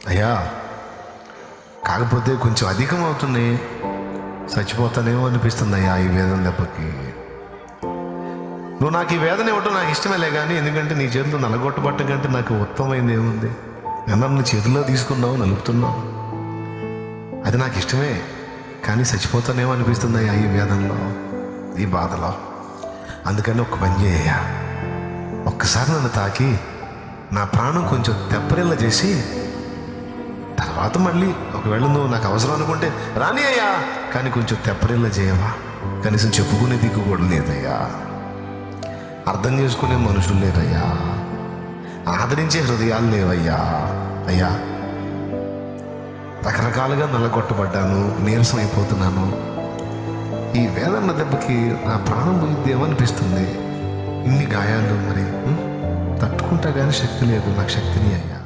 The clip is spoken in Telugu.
అయ్యా, కాకపోతే కొంచెం అధికం అవుతుంది, చచ్చిపోతానేమో అనిపిస్తుంది అయ్యా ఈ వేదన దెబ్బకి. నువ్వు నాకు ఈ వేదన ఇవ్వటం నాకు ఇష్టమేలే, కానీ ఎందుకంటే నీ చేతిలో నలగొట్టబట్టం కంటే నాకు ఉత్తమమైంది ఏముంది? నన్ను చేతిలో తీసుకున్నావు, నలుపుతున్నావు, అది నాకు ఇష్టమే, కానీ చచ్చిపోతానేమో అనిపిస్తుంది అయ్యా ఈ వేదనలో, ఈ బాధలో. అందుకని ఒక్క పని చేయ, ఒక్కసారి నన్ను తాకి నా ప్రాణం కొంచెం తెప్పరిల్ల చేసి తర్వాత మళ్ళీ ఒకవేళ నువ్వు నాకు అవసరం అనుకుంటే రాని అయ్యా, కానీ కొంచెం తెప్పరిల్ల చేయవా? కనీసం చెప్పుకునే దిక్కు కూడా లేదయ్యా, అర్థం చేసుకునే మనుషులు లేరయ్యా, ఆదరించే హృదయాలు లేవయ్యా. అయ్యా, రకరకాలుగా నల్లగొట్టబడ్డాను, నీరసం అయిపోతున్నాను, ఈ వేదన దెబ్బకి నా ప్రాణం పోయిద్దేమో అనిపిస్తుంది. ఇన్ని గాయాలు మరి తట్టుకుంటా కానీ శక్తి లేదు, నాకు శక్తిని అయ్యా.